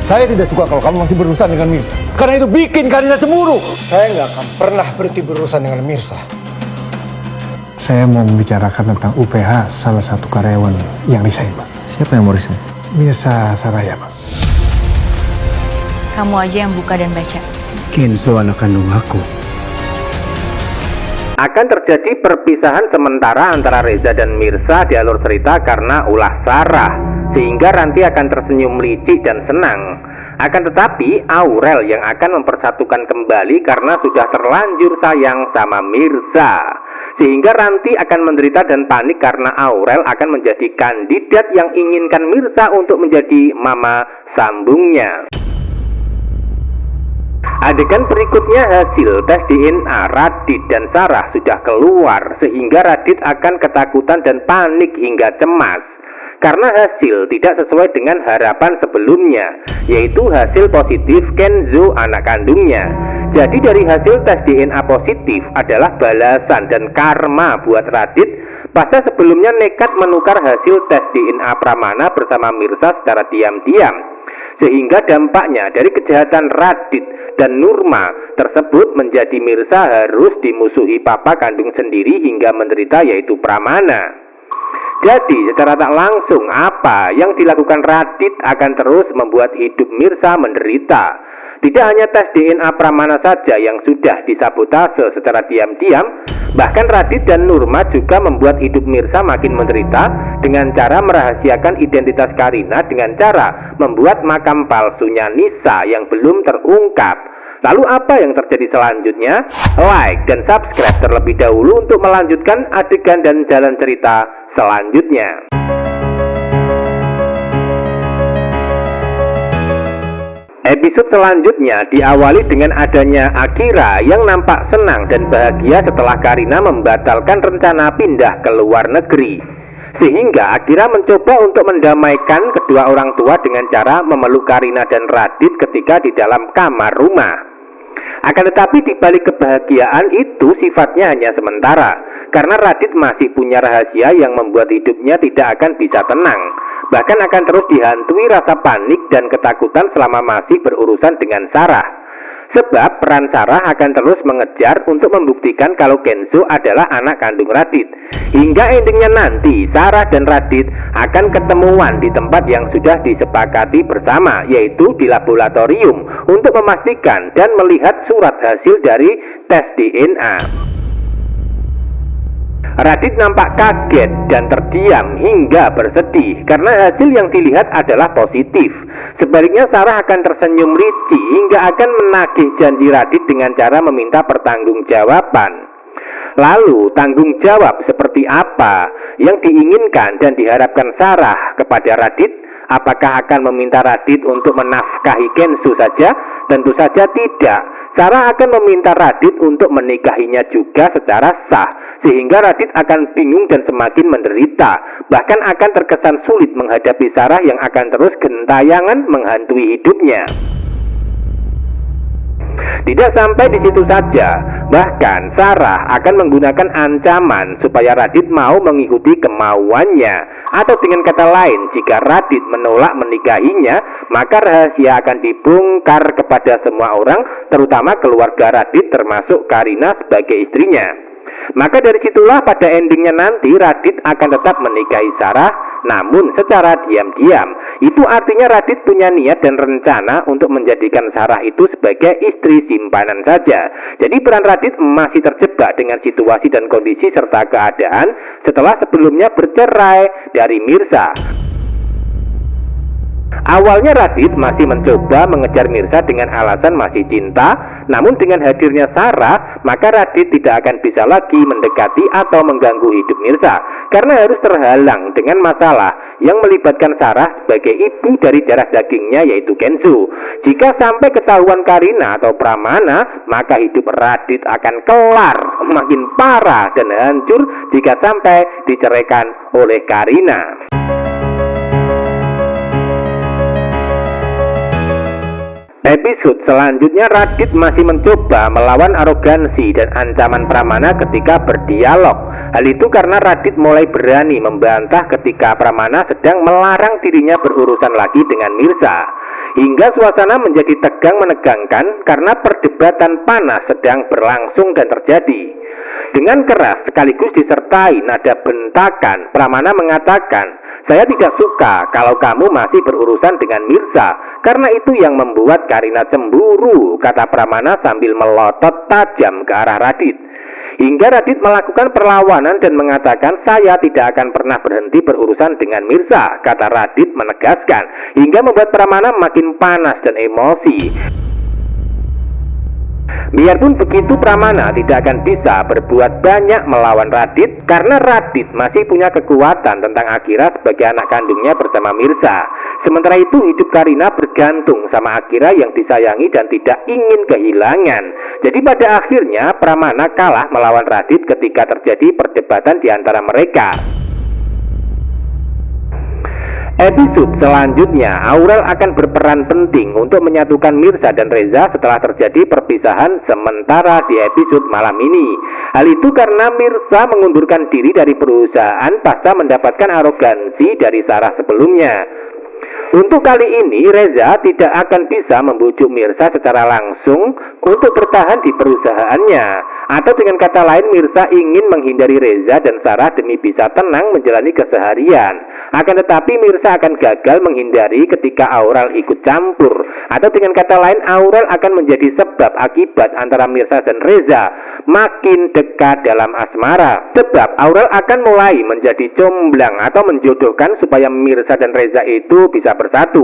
Saya tidak suka kalau kamu masih berurusan dengan Mirsa. Karena itu bikin Karina cemburu. Saya nggak akan pernah berhenti berurusan dengan Mirsa. Saya mau membicarakan tentang UPH salah satu karyawan yang resign, Pak. Siapa yang mau resign? Mirsa Saraya, Pak. Kamu aja yang buka dan baca. Kenzo anak kandung aku. Akan terjadi perpisahan sementara antara Reza dan Mirsa di alur cerita karena ulah Sarah, sehingga Ranti akan tersenyum licik dan senang. Akan tetapi Aurel yang akan mempersatukan kembali karena sudah terlanjur sayang sama Mirza, sehingga Ranti akan menderita dan panik karena Aurel akan menjadi kandidat yang inginkan Mirza untuk menjadi mama sambungnya. Adegan berikutnya hasil tes DNA Radit dan Sarah sudah keluar, sehingga Radit akan ketakutan dan panik hingga cemas karena hasil tidak sesuai dengan harapan sebelumnya, yaitu hasil positif Kenzo anak kandungnya. Jadi dari hasil tes DNA positif adalah balasan dan karma buat Radit pasca sebelumnya nekat menukar hasil tes DNA Pramana bersama Mirsa secara diam-diam, sehingga dampaknya dari kejahatan Radit dan Nurma tersebut menjadi Mirsa harus dimusuhi papa kandung sendiri hingga menderita, yaitu Pramana. Jadi secara tak langsung apa yang dilakukan Radit akan terus membuat hidup Mirsa menderita. Tidak hanya tes DNA Pramana saja yang sudah disabotase secara diam-diam, bahkan Radit dan Nurma juga membuat hidup Mirsa makin menderita dengan cara merahasiakan identitas Karina dengan cara membuat makam palsunya Nisa yang belum terungkap. Lalu apa yang terjadi selanjutnya? Like dan subscribe terlebih dahulu untuk melanjutkan adegan dan jalan cerita selanjutnya. Episode selanjutnya diawali dengan adanya Akira yang nampak senang dan bahagia setelah Karina membatalkan rencana pindah ke luar negeri. Sehingga Akira mencoba untuk mendamaikan kedua orang tua dengan cara memeluk Karina dan Radit ketika di dalam kamar rumah. Akan tetapi di balik kebahagiaan itu sifatnya hanya sementara, karena Radit masih punya rahasia yang membuat hidupnya tidak akan bisa tenang. Bahkan akan terus dihantui rasa panik dan ketakutan selama masih berurusan dengan Sarah. Sebab peran Sarah akan terus mengejar untuk membuktikan kalau Kenzo adalah anak kandung Radit. Hingga endingnya nanti Sarah dan Radit akan ketemuan di tempat yang sudah disepakati bersama, yaitu di laboratorium, untuk memastikan dan melihat surat hasil dari tes DNA. Radit nampak kaget dan terdiam hingga bersedih karena hasil yang dilihat adalah positif. Sebaliknya Sarah akan tersenyum licik hingga akan menagih janji Radit dengan cara meminta pertanggungjawaban. Lalu tanggung jawab seperti apa yang diinginkan dan diharapkan Sarah kepada Radit? Apakah akan meminta Radit untuk menafkahi Kenzo saja? Tentu saja tidak. Sarah akan meminta Radit untuk menikahinya juga secara sah, sehingga Radit akan bingung dan semakin menderita. Bahkan akan terkesan sulit menghadapi Sarah yang akan terus gentayangan menghantui hidupnya. Tidak sampai di situ saja, bahkan Sarah akan menggunakan ancaman supaya Radit mau mengikuti kemauannya. Atau dengan kata lain, jika Radit menolak menikahinya, maka rahasia akan dibongkar kepada semua orang, terutama keluarga Radit termasuk Karina sebagai istrinya. Maka dari situlah pada endingnya nanti Radit akan tetap menikahi Sarah, namun secara diam-diam. Itu artinya Radit punya niat dan rencana untuk menjadikan Sarah itu sebagai istri simpanan saja. Jadi peran Radit masih terjebak dengan situasi dan kondisi serta keadaan setelah sebelumnya bercerai dari Mirsa. Awalnya Radit masih mencoba mengejar Mirsa dengan alasan masih cinta, namun dengan hadirnya Sarah, maka Radit tidak akan bisa lagi mendekati atau mengganggu hidup Mirsa, karena harus terhalang dengan masalah yang melibatkan Sarah sebagai ibu dari darah dagingnya, yaitu Kenzo. Jika sampai ketahuan Karina atau Pramana, maka hidup Radit akan kelar, makin parah dan hancur jika sampai diceraikan oleh Karina. Episode selanjutnya Radit masih mencoba melawan arogansi dan ancaman Pramana ketika berdialog. Hal itu karena Radit mulai berani membantah ketika Pramana sedang melarang dirinya berurusan lagi dengan Mirsa. hingga suasana menjadi tegang menegangkan karena perdebatan panas sedang berlangsung dan terjadi. Dengan keras sekaligus disertai nada bentakan, Pramana mengatakan, "Saya tidak suka kalau kamu masih berurusan dengan Mirza, karena itu yang membuat Karina cemburu," kata Pramana sambil melotot tajam ke arah Radit. Hingga Radit melakukan perlawanan dan mengatakan, "Saya tidak akan pernah berhenti berurusan dengan Mirza," kata Radit menegaskan, hingga membuat Pramana makin panas dan emosi. Biarpun begitu, Pramana tidak akan bisa berbuat banyak melawan Radit karena Radit masih punya kekuatan tentang Akira sebagai anak kandungnya bersama Mirza. Sementara itu hidup Karina bergantung sama Akira yang disayangi dan tidak ingin kehilangan. Jadi pada akhirnya Pramana kalah melawan Radit ketika terjadi perdebatan di antara mereka. Episode selanjutnya, Aurel akan berperan penting untuk menyatukan Mirza dan Reza setelah terjadi perpisahan sementara di episode malam ini. Hal itu karena Mirza mengundurkan diri dari perusahaan pasca mendapatkan arogansi dari Sarah sebelumnya. Untuk kali ini, Reza tidak akan bisa membujuk Mirza secara langsung untuk bertahan di perusahaannya. Atau dengan kata lain, Mirza ingin menghindari Reza dan Sarah demi bisa tenang menjalani keseharian. Akan tetapi Mirza akan gagal menghindari ketika Aurel ikut campur. Atau dengan kata lain, Aurel akan menjadi sebab akibat antara Mirza dan Reza makin dekat dalam asmara. Sebab Aurel akan mulai menjadi comblang atau menjodohkan supaya Mirza dan Reza itu bisa bersatu.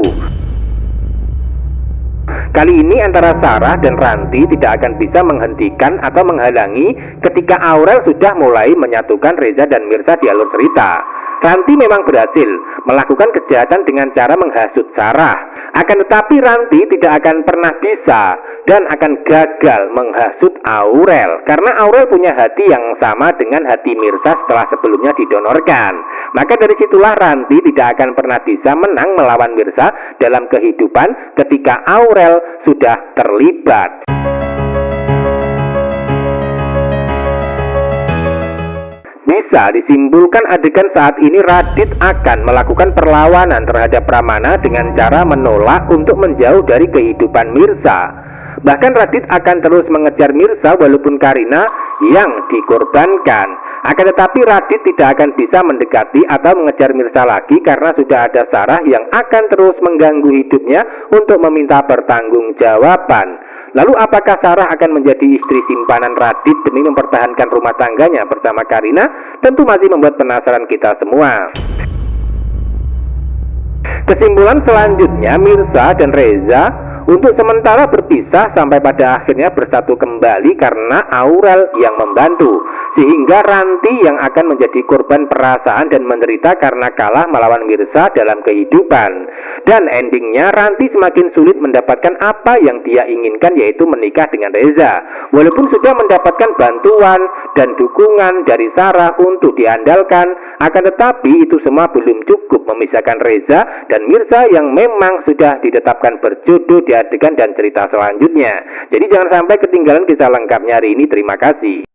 Kali ini antara Sarah dan Ranti tidak akan bisa menghentikan atau menghalangi ketika Aurel sudah mulai menyatukan Reza dan Mirza di alur cerita. Ranti memang berhasil melakukan kejahatan dengan cara menghasut Sarah. Akan tetapi Ranti tidak akan pernah bisa dan akan gagal menghasut Aurel karena Aurel punya hati yang sama dengan hati Mirza setelah sebelumnya didonorkan. Maka dari situlah Ranti tidak akan pernah bisa menang melawan Mirza dalam kehidupan ketika Aurel sudah terlibat. Bisa disimpulkan adegan saat ini Radit akan melakukan perlawanan terhadap Pramana dengan cara menolak untuk menjauh dari kehidupan Mirza. Bahkan Radit akan terus mengejar Mirza walaupun Karina yang dikorbankan. Akan tetapi Radit tidak akan bisa mendekati atau mengejar Mirza lagi karena sudah ada Sarah yang akan terus mengganggu hidupnya untuk meminta pertanggungjawaban. Lalu apakah Sarah akan menjadi istri simpanan Radit demi mempertahankan rumah tangganya bersama Karina? Tentu masih membuat penasaran kita semua. Kesimpulan selanjutnya, Mirza dan Reza untuk sementara berpisah sampai pada akhirnya bersatu kembali karena Aurel yang membantu, sehingga Ranti yang akan menjadi korban perasaan dan menderita karena kalah melawan Mirza dalam kehidupan. Dan endingnya Ranti semakin sulit mendapatkan apa yang dia inginkan, yaitu menikah dengan Reza. Walaupun sudah mendapatkan bantuan dan dukungan dari Sarah untuk diandalkan, akan tetapi itu semua belum cukup memisahkan Reza dan Mirza yang memang sudah ditetapkan berjodoh di adegan dan cerita selanjutnya. Jadi jangan sampai ketinggalan kisah lengkapnya hari ini. Terima kasih.